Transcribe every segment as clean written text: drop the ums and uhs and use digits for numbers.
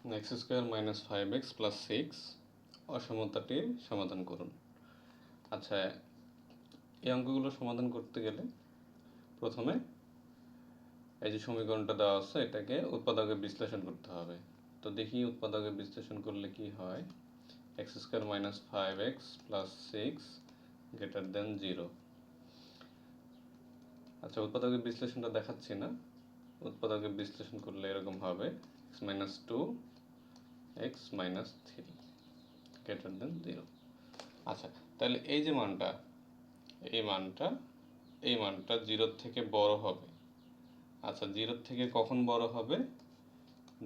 X square minus 5x plus 6 অসমতাটির সমাধান করুন। আচ্ছা, এই অঙ্কগুলো সমাধান করতে গেলে প্রথমে এই যে সমীকরণটা দেওয়া আছে এটাকে উৎপাদকে বিশ্লেষণ করতে হবে। তো দেখি উৎপাদকে বিশ্লেষণ করলে কি হয়। X square minus 5x plus 6 greater than 0। আচ্ছা, উৎপাদকে বিশ্লেষণটা দেখাচ্ছি না। উৎপাদকে বিশ্লেষণ করলে এরকম হবে x minus 2 x minus 3 greater than 0। আচ্ছা, তাহলে এই যে মানটা এই মানটা এই মানটা 0 থেকে বড় হবে। আচ্ছা, 0 থেকে কখন বড় হবে?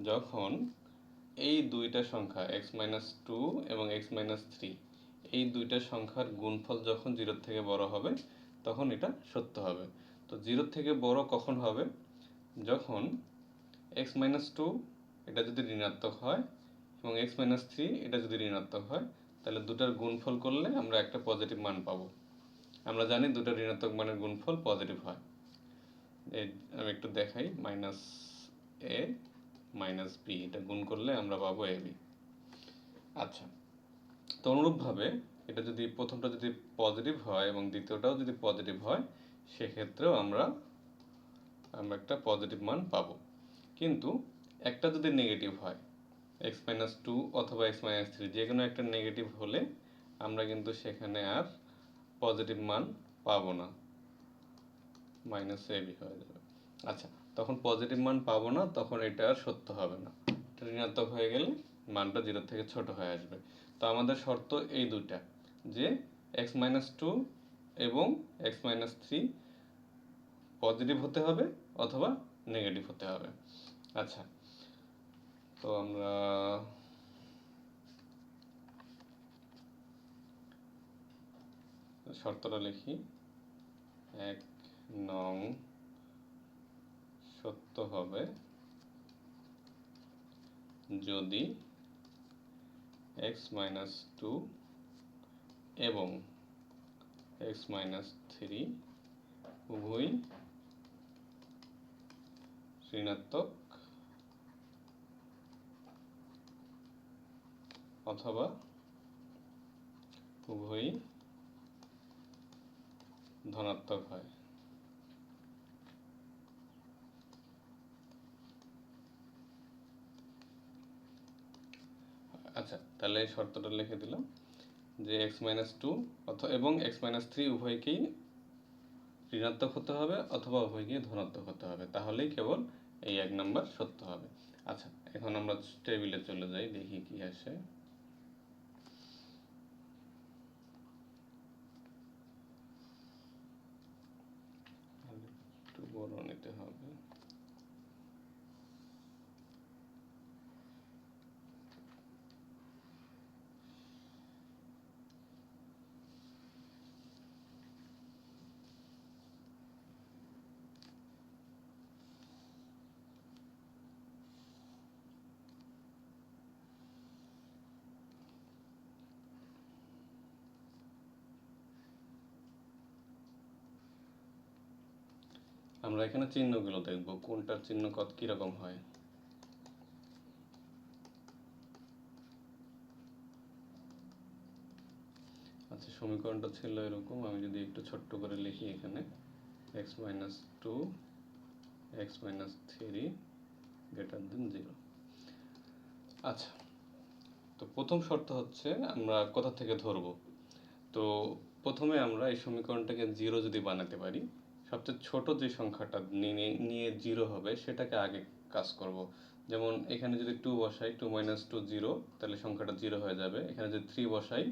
যখন এই দুইটা সংখ্যা x মাইনাস 2 এবং x মাইনাস 3 এই দুইটা সংখ্যার গুণফল যখন 0 থেকে বড় হবে তখন এটা সত্য হবে। তো 0 থেকে বড় কখন হবে? যখন x মাইনাস 2 এটা যদি ঋণাত্মক হয় এবং x মাইনাস 3 এটা যদি ঋণাত্মক হয়, তাহলে দুটার গুণফল করলে আমরা একটা পজিটিভ মান পাবো। আমরা জানি দুটো ঋণাত্মক মানের গুণফল পজিটিভ হয়। আমি একটু দেখাই, মাইনাস এ মাইনাস বি এটা গুণ করলে আমরা পাবো এ বি। আচ্ছা, তো অনুরূপভাবে এটা যদি প্রথমটা যদি পজিটিভ হয় এবং দ্বিতীয়টাও যদি পজিটিভ হয়, সেক্ষেত্রেও আমরা একটা পজিটিভ মান পাবো। কিন্তু একটা যদি নেগেটিভ হয়, এক্স মাইনাস 2 অথবা এক্স মাইনাস 3 যে কোনো একটা নেগেটিভ হলে আমরা কিন্তু সেখানে আর পজিটিভ মান পাবো না, মাইনাস এ বি হয়ে যাবে। আচ্ছা, তখন পজিটিভ মান পাবো না, তখন এটা আর সত্য হবে না। এটা ঋণাত্মক হয়ে গেলে মানটা 0 থেকে ছোট হয়ে আসবে। তো আমাদের শর্ত এই দুইটা, যে এক্স মাইনাস 2 এবং এক্স মাইনাস 3 পজিটিভ হতে হবে অথবা নেগেটিভ হতে হবে। আচ্ছা, তো আমরা শর্তটা লিখি। 1 নং সত্য হবে যদি x মাইনাস 2 এবং x মাইনাস 3 উভয়ই ঋণাত্মক অথবা উভয়ই ধনাত্মক হয়। আচ্ছা, তাহলে এই শর্তটা লিখে দিলাম যে এক্স মাইনাস 2 এবং এক্স মাইনাস 3 উভয়কেই ঋণাত্মক হতে হবে অথবা উভয়কেই ধনাত্মক হতে হবে, তাহলেই কেবল এই 1 নাম্বার সত্য হবে। আচ্ছা, এখন আমরা টেবিলে চলে যাই, দেখি কি আসে। একটু বড় নিতে হবে। আমরা এখানে চিহ্নগুলো দেখব, কোনটার চিহ্ন কিরকম হয়। আচ্ছা, সমীকরণটা ছিল এরকম, আমি যদি একটু ছোট্ট করে লিখি এখানে x minus 2 x minus 3 greater than 0। আচ্ছা, তো প্রথম শর্ত হচ্ছে আমরা কোথা থেকে ধরবো। তো প্রথমে আমরা এই সমীকরণটাকে 0 যদি বানাতে পারি, সবচেয়ে ছোট যে সংখ্যাটা নিয়ে 0 হবে সেটাকে আগে কাজ করব। যেমন এখানে যদি 2 বসাই, 2 মাইনাস 2 0, তাহলে সংখ্যাটা 0 হয়ে যাবে। এখানে যদি 3 বসাই,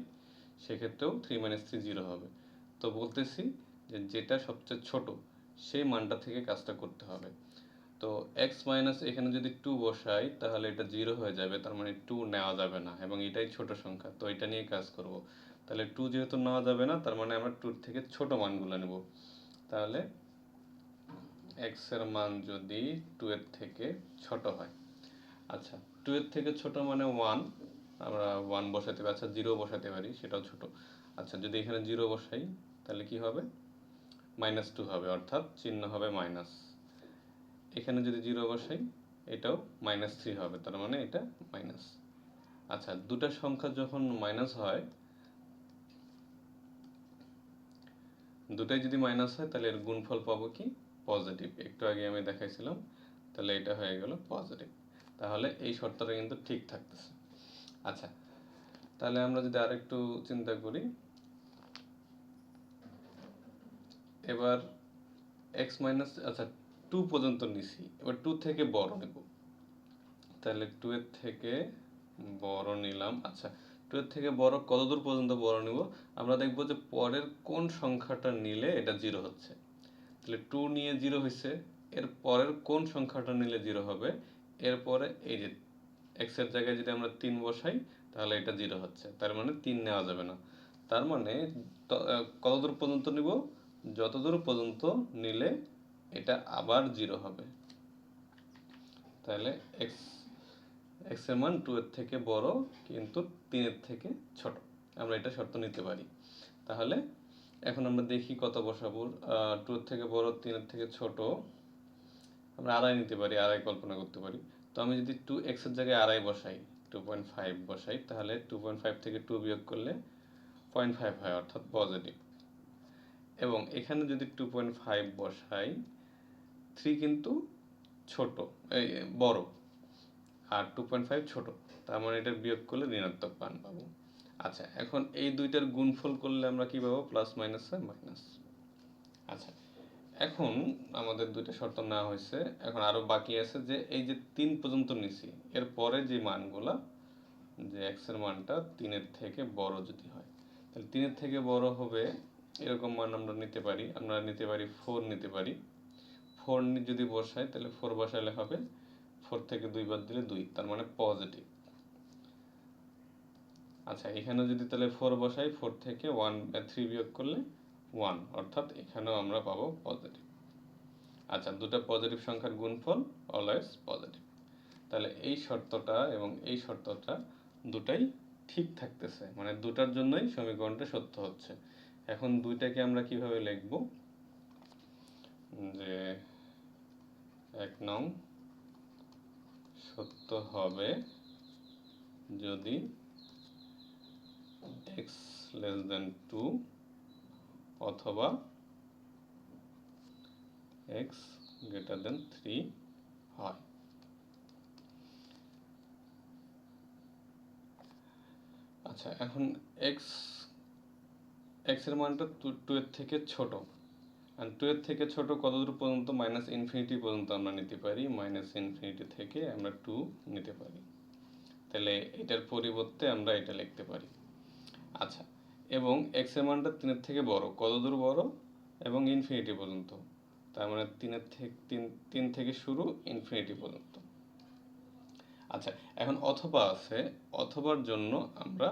সেক্ষেত্রেও 3 মাইনাস 3 0 হবে। তো বলতেছি যে যেটা সবচেয়ে ছোট সেই মানটা থেকে কাজটা করতে হবে। তো x মাইনাস এখানে যদি 2 বসাই তাহলে এটা 0 হয়ে যাবে, তার মানে 2 নেওয়া যাবে না এবং এটাই ছোট সংখ্যা, তো এটা নিয়ে কাজ করব। তাহলে 2 যেহেতু নেওয়া যাবে না, তার মানে আমরা 2 থেকে ছোট মানগুলো নেব। তাহলে x এর মান যদি 2 এর থেকে ছোট হয়, আচ্ছা 2 এর থেকে ছোট মানে 1, আমরা 1 বসাতে পারি, আচ্ছা 0 বসাতে পারি, সেটাও ছোট। আচ্ছা, যদি এখানে 0 বসাই তাহলে কি হবে? -2 হবে, অর্থাৎ চিহ্ন হবে মাইনাস। এখানে যদি 0 বসাই এটাও -3 হবে, তার মানে এটা মাইনাস। আচ্ছা, দুটা সংখ্যা যখন মাইনাস হয়, দুটাই যদি মাইনাস হয় তাহলে এর গুণফল পাবো কি? পজিটিভ। একটু আগে আমি দেখাইছিলাম, তাহলে এটা হয়ে গেল পজিটিভ। তাহলে এই শর্তটা কিন্তু ঠিক থাকতেছে। আচ্ছা, তাহলে আমরা যদি আরেকটু চিন্তা করি, এবার এক্স মাইনাস, আচ্ছা 2 পর্যন্ত নিছি, এবার 2 থেকে বড় নেব। তাহলে 2 এর থেকে বড় নিলাম। আচ্ছা, 2 এর থেকে বড় কতদূর পর্যন্ত বড় নিব? আমরা দেখব যে পরের কোন সংখ্যাটা নিলে এটা 0 হচ্ছে। তাহলে 2 নিয়ে 0 হয়েছে, এর পরের কোন সংখ্যাটা নিলে 0 হবে? এরপরে এই যে x এর জায়গায় যদি আমরা 3 বসাই তাহলে এটা 0 হচ্ছে, তার মানে 3 নেওয়া যাবে না। তার মানে কতদূর পর্যন্ত নিব? যতদূর পর্যন্ত নিলে এটা আবার 0 হবে। তাহলে x এর মান 2 এর থেকে বড় কিন্তু 3 এর থেকে ছোট, আমরা এটা শর্ত নিতে পারি। তাহলে এখন আমরা দেখি কত বসাবো। 2 এর থেকে বড়, 3 এর থেকে ছোট, আমরা আড়াই নিতে পারি, আড়াই কল্পনা করতে পারি। তো আমি যদি 2x এর জায়গায় আড়াই বসাই, 2.5 বসাই, তাহলে 2.5 থেকে 2 বিয়োগ করলে 0.5 হয়, অর্থাৎ পজিটিভ। এবং এখানে যদি 2.5 বসাই, 3 কিন্তু ছোট, এই বড়, আর 2.5 ছোট, তার মানে এটা বিয়োগ করলে ঋণাত্মক মান পাবো। আচ্ছা, এখন এই দুইটার গুণফল করলে আমরা কি পাবো? প্লাস মাইনাসে মাইনাস। আচ্ছা, এখন আমাদের দুইটা শর্ত নেওয়া হয়েছে, এখন আরো বাকি আছে যে এই যে 3 পর্যন্ত নিছি, এর পরে যে মানগুলা, যে x এর মানটা 3 এর থেকে বড় যদি হয়, তাহলে 3 এর থেকে বড় হবে এরকম মান আমরা নিতে পারি। আমরা নিতে পারি 4 নিতে পারি। 4 যদি বসাই তাহলে 4 বসালে হবে 4 থেকে 2 বাদ দিলে 2, তার মানে পজিটিভ। আচ্ছা, এখানে যদি তাহলে 4 বসাই, 4 থেকে 3 বিয়োগ করলে 1, অর্থাৎ এখানেও আমরা পাবো পজিটিভ। আচ্ছা, দুটো পজিটিভ সংখ্যার গুণফল অলওয়েজ পজিটিভ। তাহলে এই শর্তটা এবং এই শর্তটা দুটাই ঠিক থাকতেছে, মানে দুটার জন্যই সমীকরণটা সত্য হচ্ছে। এখন দুইটাকে আমরা কিভাবে লিখব? যে 1 নং সত্য হবে যদি x less than 2 অথবা x greater than 3 হয়। আচ্ছা, এখন x এর মানটা 2 এর থেকে ছোট, আর 2 এর থেকে ছোট কতদূর পর্যন্ত? মাইনাস ইনফিনিটি পর্যন্ত আমরা নিতে পারি, মাইনাস ইনফিনিটি থেকে আমরা 2 নিতে পারি। তাহলে এটার পরিবর্তে আমরা এটা লিখতে পারি। আচ্ছা, এবং x এর মানটা 3 এর থেকে বড়, কতদূর বড়? এবং ইনফিনিটি পর্যন্ত, তার মানে 3 থেকে শুরু, ইনফিনিটি পর্যন্ত। আচ্ছা, এখন অথবা আছে, অথবার জন্য আমরা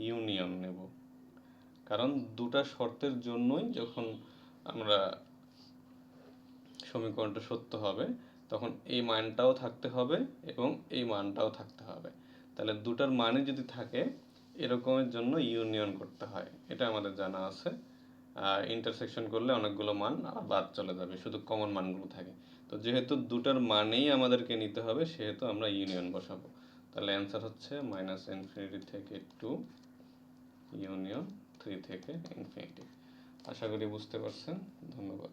ইউনিয়ন নেব, কারণ দুটা শর্তের জন্যই যখন আমরা সমীকরণটা সত্য হবে তখন এই মানটাও থাকতে হবে এবং এই মানটাও থাকতে হবে। তাহলে দুটার মানই যদি থাকে এরকমের জন্য ইউনিয়ন করতে হয়, এটা আমাদের জানা আছে। আর ইন্টারসেকশন করলে অনেকগুলো মান বাদ চলে যাবে, শুধু কমন মানগুলো থাকে। তো যেহেতু দুটার মানেই আমাদেরকে নিতে হবে, সেহেতু আমরা ইউনিয়ন বসাবো। তাহলে অ্যান্সার হচ্ছে মাইনাস ইনফিনিটি থেকে 2 ইউনিয়ন 3 থেকে ইনফিনিটি। আশা করি বুঝতে পারছেন। ধন্যবাদ।